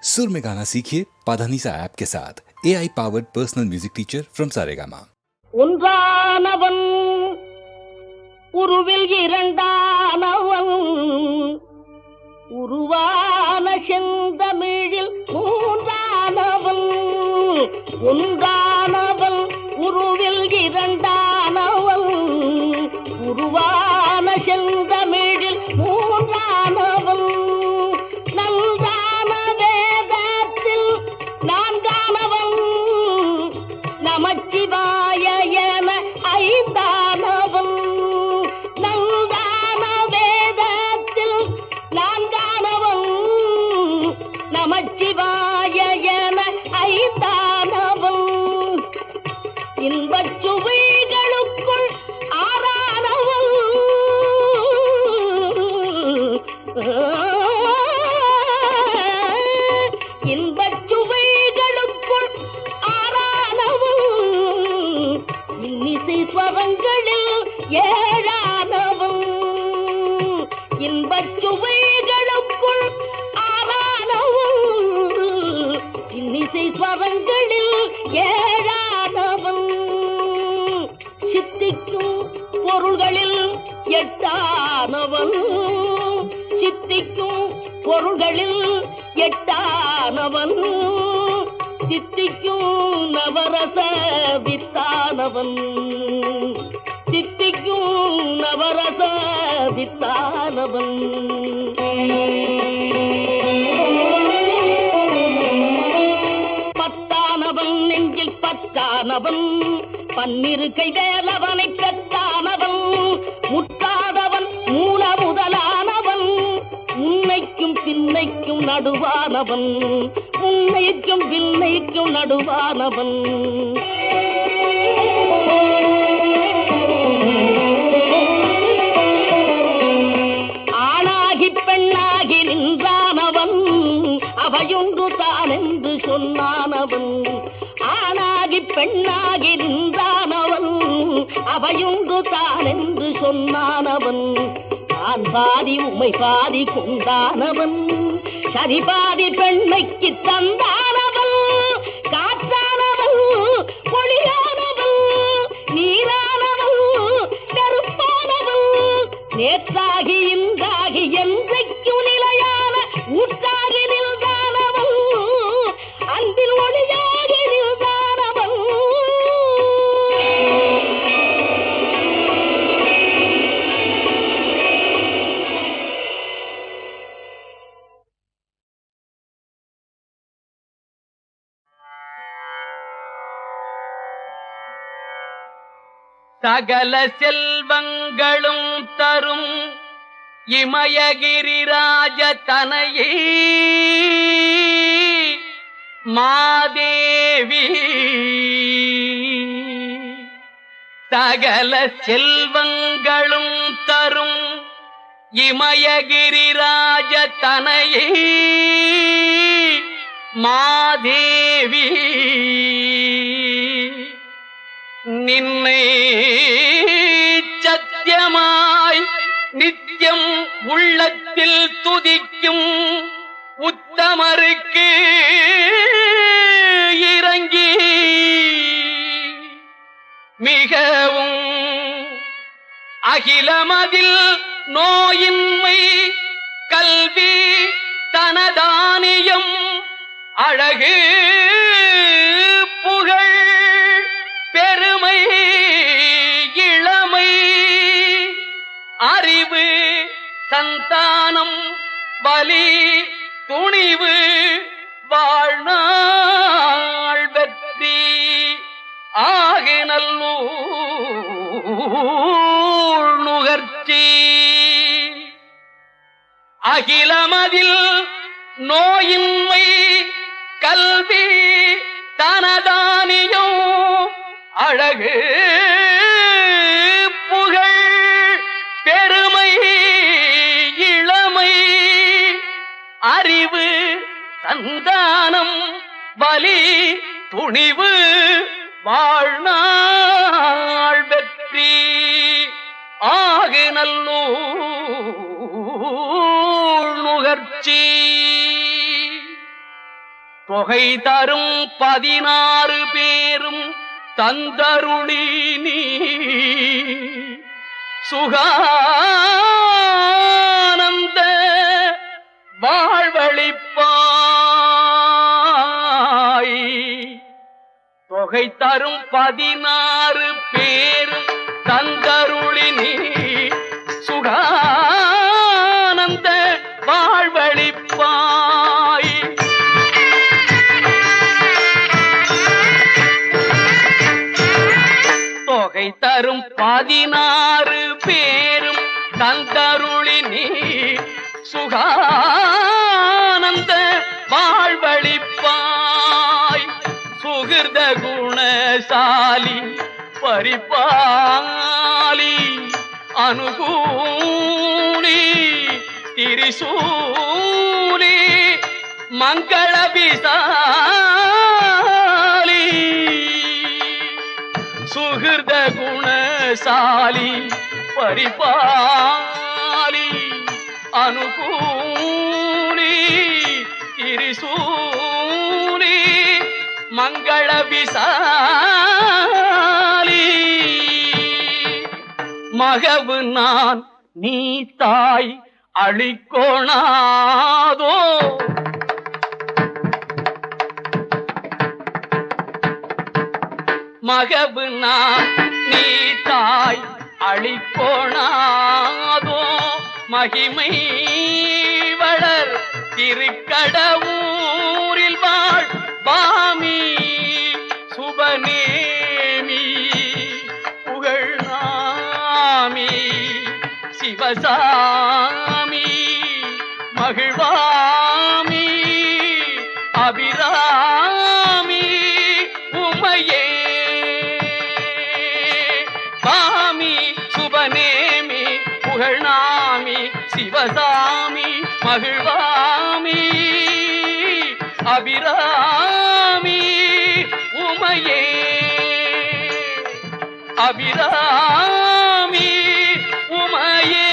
सुर में गाना सीखिए पाधानीसा ऐप के साथ AI powered personal music teacher from Saregama. ஒன்றானவன் உருவில் இரண்டானவன் உருவான செந்தமிழில் மூன்றானவன் ஒன்றானவன் உருவில் இரண்டானவன் உருவான செந்தமிழில் மூன்றானவன் நன்றான வேதத்தில் நான்கானவன் நமச்சிவாய என ஐந்தானவன் நன்றான வேதத்தில் நான்கானவன் நமச்சிவாய என ஐந்தானவன் இன்பச் சுவைகளுக்குள் ஆறானவன் இன்பச் சுவைகளுக்குள் ஆறானவன் இன்னிசை ஸ்வரங்களில் ஏழானவன் இன்பச் சுவைகளுக்குள் ஆறானவன் இன்னிசை ஸ்வரங்களில் ஏழானவன் சித்திக்கும் பொருள்களில் எட்டானவன் சித்திக்கும் பொருள்களில் எட்டானவன் சித்திக்கும் நவரச வித்தானவன் சித்திக்கும் நவரச வித்தானவன் பத்தானவன் நெஞ்சில் பத்தானவன் பன்னிரு கை வேலவனை பெற்றானவன் முட்டாதவன் மூல முதலானவன் முன்னைக்கும் பின்னைக்கும் நடுவானவன் முன்னைக்கும் பின்னைக்கும் நடுவானவன் ஆணாகி பெண்ணாகி நின்றானவன் அவையொன்று தான் என்று சொன்னானவன் ஆணாகி பெண்ணாகி நின்றானவன் அவையொன்று தான் என்று சொன்னானவன் நான் பாதி உமை பாதி கொண்டானவன் சரி பாதி பெண்மைக்கு தந்தானவன் காற்றானவன் ஒளியானவன் நீரானவன் நெருப்பானவன் நேற்றாகி இன்றாகி என்றைக்கும் நிலையான ஊற்றாகி நின்றானவன் அன்பில் ஒளியாகி நின்றானவன் சகல செல்வங்களும் தரும் இமயகிரிராஜ தனையே மாதேவி சகல செல்வங்களும் தரும் இமயகிரிராஜ தனையே மாதேவி நின்னை சத்தியமாய் நித்தியம் உள்ளத்தில் துதிக்கும் உத்தமருக்கு இறங்கி மிகவும் அகிலமதில் நோயின்மை கல்வி தனதானியம் அழகு புகழ் பெருமை இளமை அறிவு சந்தானம் பலி துணிவு வாழ்நாள் வெற்றி ஆகினல்லூர் நுகர்ச்சி அகிலமதில் நோயின்மை கல்வி தனதானியம் அழகு புகழ் பெருமை இளமை அறிவு சந்தானம் பலி துணிவு வாழ்நாள் வெற்றி ஆகினல்லூர் நுகர்ச்சி தொகை தரும் 16 பேரும் தந்தருளி நீ சுகானந்த வாழ்வழிப்பாய். தொகை தரும் 16 பேரும் தந்தருளி நீ சுகானந்த வாழ்வழிப்பாய். தொகை தரும் 16 பேரும் தந்தருளி நீ சுகானந்த வாழ்வழிப்பாய். சுகிர்த குணசாலி பரிபாலி அனுகூலி திரிசூலி மங்கள விசாலி. சுகிர்த குணசாலி பரிபாலி அனுகூலி திரிசூலி மங்கள விசாலி. மகவு நான் நீ தாய் அழிக்கோணாதோ. மகவு நான் நீ தாய் அழிக்கோணாதோ. மகிமை வளர் திருக்கடவூரில் வாழ் பாமி சுபநேமி புகழ்நாமி சிவசாமி மகிழ்வாமி அபிராமி உமையே. பாமி சுபநேமி புகழ்நாமி சிவசாமி மகிழ்வாமி அபிராமி உமையே. அபிராமி உமையே.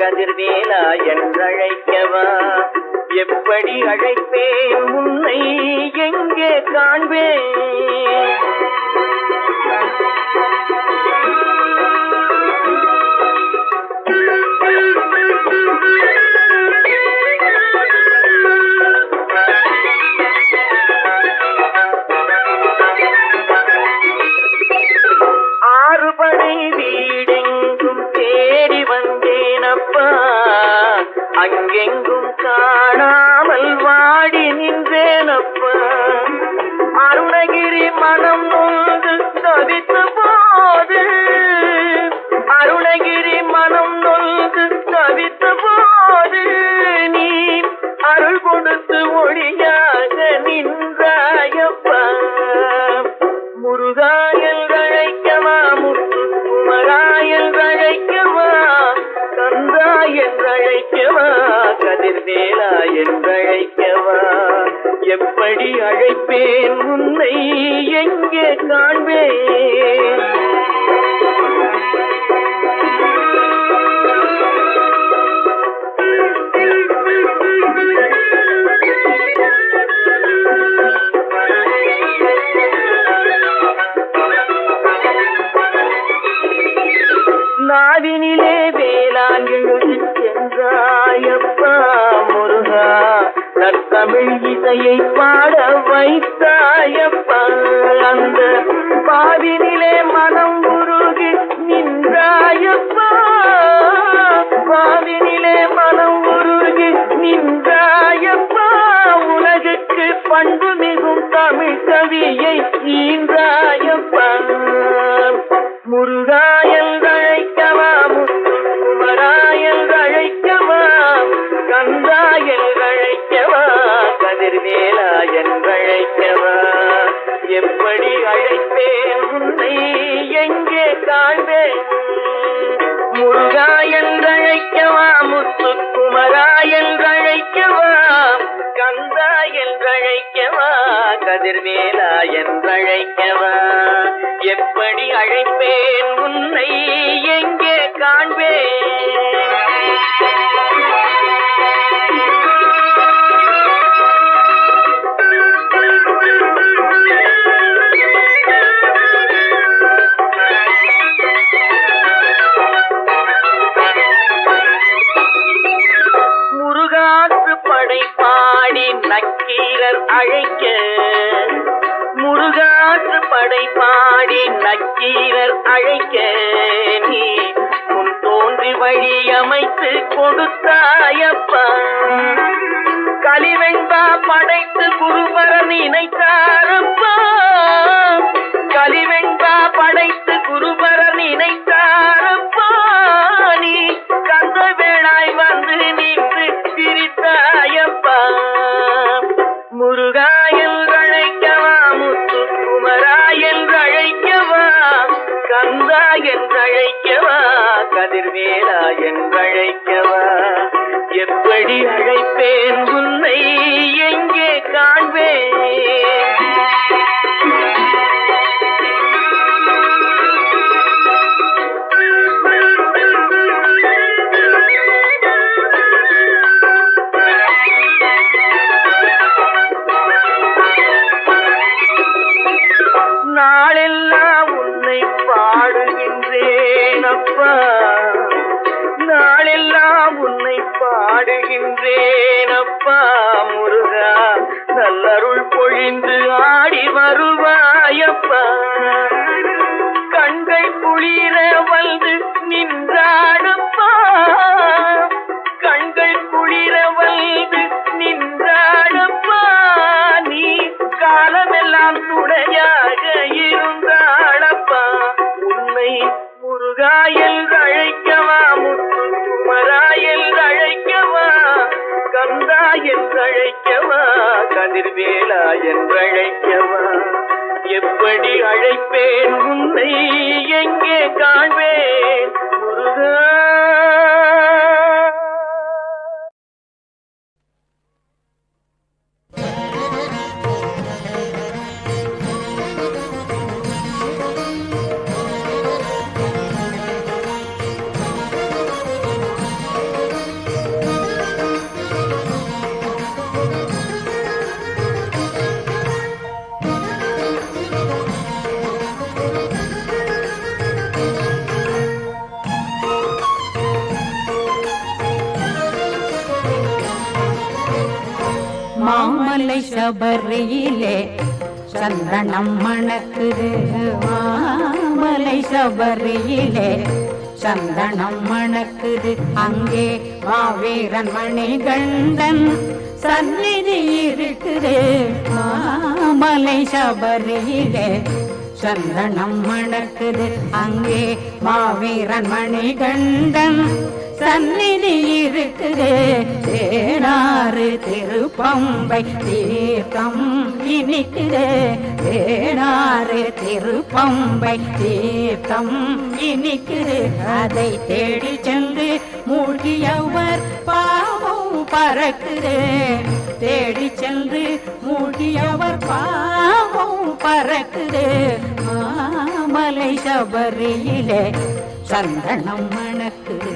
கதிர்வேலா என்றழைக்கவா. எப்படி அழைப்பேன் உன்னை எங்கே காண்பேன். ஆறுபடை வீடெங்கும் தேடி வந்தேனப்பா. அங்கெங்கும் காணாமல் வாடி நின்றேனப்பா. அருணகிரி மனம் நொந்து தவித்த போது, அருணகிரி மனம் நொந்து தவித்த போது நீ அருள் கொடுத்து ஒளியாக நின்றாயப்பா. முருகாயல் அழைக்கவா, முத்து குமராயல் அழைக்கவா, கந்தா என்றழைக்கவா, கதிர்வேலா என்றழைக்கவா. எப்படி அழைப்பேன் உன்னை எங்கே காண்பேன். நாவினிலே வேளாண் எழுதி சென்றாயப்பா முருகா. நற்தமிழ் இசையை பாட வைத்தாயப்பா. அந்த பாவினிலே மனம் உருகி நின்றாயப்பா. பாவினிலே மனம் உருகி நின்றாயப்பா. உலகுக்கு பண்பு மிகும் தமிழ் கவியை ஈன்றாயப்பா முருகாயல் அழைக்கவா முத்துக்குமராயல் அழைக்கவா கந்தாயல் அழைக்கவா கதிர்வேலாயன் அழைக்கவா எப்படி அழைப்பேன் உன்னை எங்கே காண்பேன் முருகாயல் அழைக்கவா முத்துக்குமராயல் அழைக்கவா கந்தாயல் அழைக்கவா கதிர்வேலாயன் அழைக்கவா எப்படி அழைப்பேன் உன்னை எங்கே காண்பேன் முருகாற்று படை பாடி நக்கீரர் அழைக்க முருகாற்று படை பாடி நக்கீரர் அழைக்க நீ முன் தோன்றி வழி அமைத்து கொடுத்தாயப்பா கலிவெண்பா படைத்து குருபரன் இணைத்தாரப்பா கலிவெண்பா படைத்து குருபரன் இணைத்தாரப்பா நீ கந்த வேளாய் வந்து நின்று பிரித்தாயப்பா முருகாயல் அழைக்கவா முத்துக்குமராயல் அழைக்கவா கந்தா என்றழைக்கவா கதிர்வேலா என்றழைக்கவா எப்படி அழைப்பேன் உன்னை எங்கே காண்பேன் நாளெல்லாம் உன்னை பாடுகின்றேன் அப்பா நாளெல்லாம் உன்னை பாடுகின்றேன் அப்பா முருகா நல்லருள் பொழிந்து ஆடி வருவாயப்பா கண்கள் குளிர வந்து நின்றாடப்பா கண்கள் குளிர வந்து நின்றாடப்பா நீ காலமெல்லாம் துணையாக இருந்தாளப்பா உன்னை முருகாயல் அழைக்கவா முத்துக்குமராயல் அழைக்கவா கந்தா என்றழைக்கவா கதிர்வேலா என்றழைக்கவா எப்படி அழைப்பேன் உன்னை எங்கே காண்பேன் முருகா மாமலை சபரியிலே சந்தனம் மணக்குது மாமலை சபரியிலே சந்தனம் மணக்குது அங்கே மாவீரன் மணிகண்டன் சந்நிதி இருக்குது மாமலை சபரியிலே சந்தனம் மணக்குது அங்கே மாவீரன் மணிகண்டன் சந்நிதி இருக்குது தேனாறு திருப்பம்பை தீர்த்தம் இனிக்குது தேனாறு திருப்பம்பை தீர்த்தம் இனிக்குது அதை தேடி சென்று மூழ்கியவர் பாவம் பறக்குது தேடி சென்று மூழ்கியவர் பாவம் பறக்குது மாமலை சபரியிலே சந்தனம் மணக்குது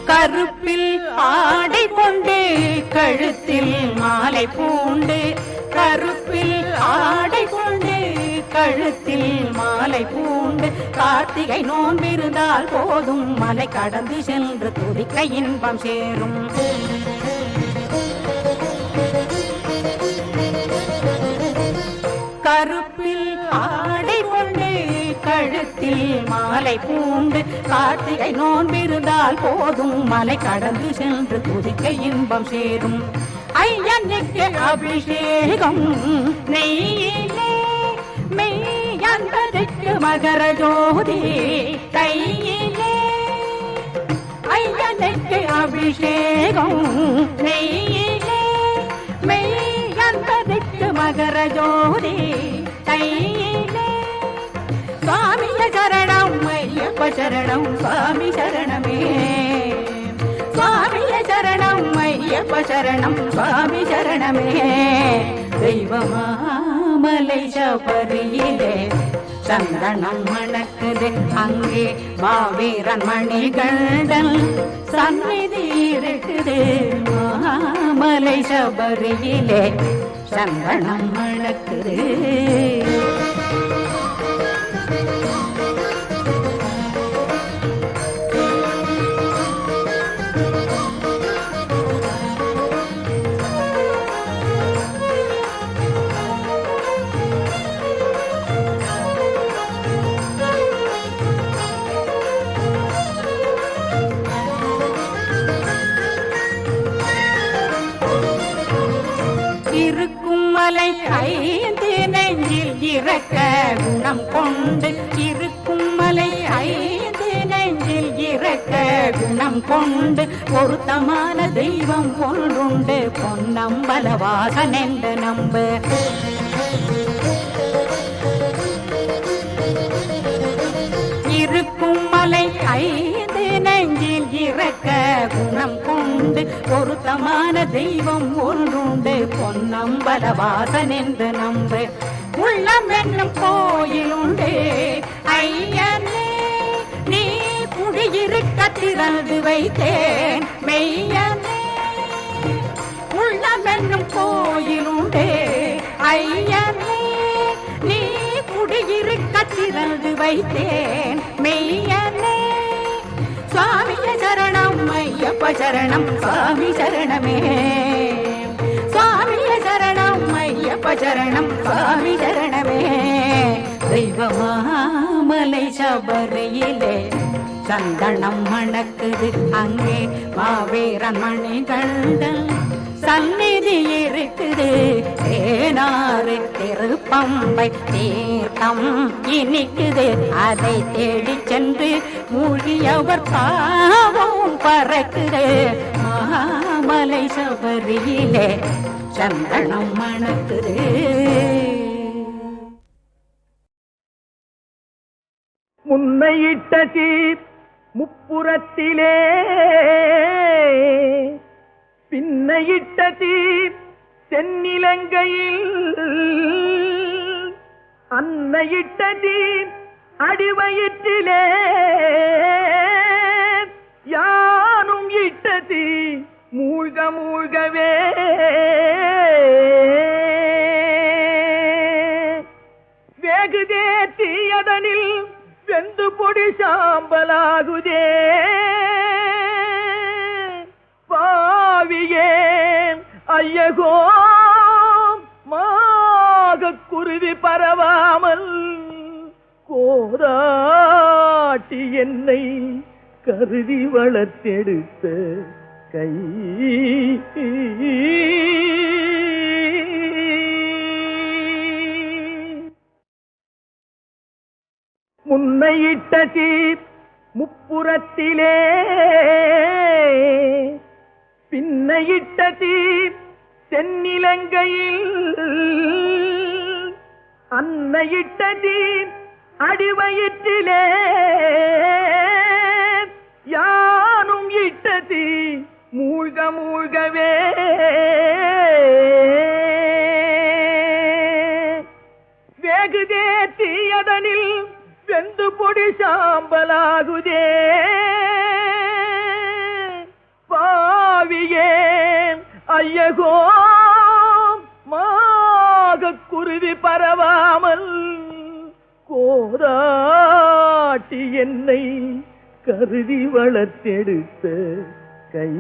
கருப்பில் ஆடை கொண்டு கழுத்தில் மாலை பூண்டு கருப்பில் ஆடை கொண்டு கழுத்தில் மாலை பூண்டு கார்த்திகை நோன்பிருந்தால் போதும் மலை கடந்து சென்று துதிக்க இன்பம் சேரும். கருப்பில் ஆடை கொண்டு கழுத்தில் மாலை பூண்டு கார்த்திகை நோன்பிருந்தால் போதும் மலை கடந்து சென்று துதிக்க இன்பம் சேரும். ஐயனுக்கு அபிஷேகம் நெய்யிலே மெய்யன்பதற்கு மகர ஜோதி கையிலே. ஐயனுக்கு அபிஷேகம் நெய்யிலே மெய்யன்பதற்கு மகர ஜோதி கையிலே. சுவாமிய சரணம் ஐயப்ப சரணம் சுவாமி சரணமே. சுவாமிய சரணம் ஐயப்ப சரணம் சுவாமி சரணமே. தெய்வமாமலை சபரியிலே சந்தனம் மணக்குது அங்கே மாவீரன் மணிகண்டன் சந்நிதி இருக்குது. மாமலை சபரியிலே சந்தனம் மணக்குது. மலை ஐந்து நெஞ்சில் இறக்க குணம் கொண்டு இருக்கும் மலை ஐந்து நெஞ்சில் இறக்க குணம் கொண்டு பொருத்தமான தெய்வம் ஒன்றுண்டு பொன்னம்பலவாசன் என்று நம்பு. இருக்கும் மலை ஐந்து நெஞ்சில் இறக்க குணம் கொண்டு பொருத்தமான தெய்வம் ஒன்றுண்டு பொன்னம்பலவாசன் என்று நம்பு. உள்ளம் என்னும் கோயிலுண்டு ஐயனே நீ குடியிருக்க திறந்து வைத்தேன் மெய்யனே. உள்ளம் என்னும் கோயிலுண்டு ஐயனே நீ குடியிருக்க திறந்து வைத்தேன் மெய்யனே. சுவாமிய சரணம் ஐயப்ப சரணம் சுவாமி சரணமே. சுவாமிய சரணம் ஐயப்ப சரணம் சுவாமி சரணமே. தெய்வமாமலை சபரியிலே சந்தனம் மணக்குது அங்கே மாவீரன் மணிகண்டன் சந்நிதி இருக்குது. தேனாறு திருப்பம்பை தீர்த்தம் இனிக்குது அதை தேடி சென்று மூழ்கியவர் பாவம் பறக்குது. மாமலை சபரியிலே சந்தனம் மணக்குது. முன்னையிட்ட தீர் முப்புறத்திலே பின்னையிட்ட தீர் தென்னிலங்கையில் அன்னையிட்ட தீர் அடிவயிற்றிலே யானும் இட்ட தீர் மூழ்க மூழ்கவே வேகுதே தீயதனில் வெந்து பொடி சாம்பலாகுதே. பாவியே ஐயகோ மாக குருவி பரவாமல் கோராட்டி என்னை கருதி வளர்த்தெடுத்த கை முன்னையிட்ட தீர் முப்புறத்திலே பின்னையிட்ட தீர் தென்னிலங்கையில் அன்னையிட்ட தீர் அடிவயிற்றிலே யானும் இட்ட தீர் மூழ்க மூழ்கவே வேகுதே தீயதனில் வெந்து பொடி சாம்பலாகுதே. பாவியே ஐயகோ மாக குருவி பரவாமல் கோராட்டி என்னை கருதி வளர்த்தெடுத்த கை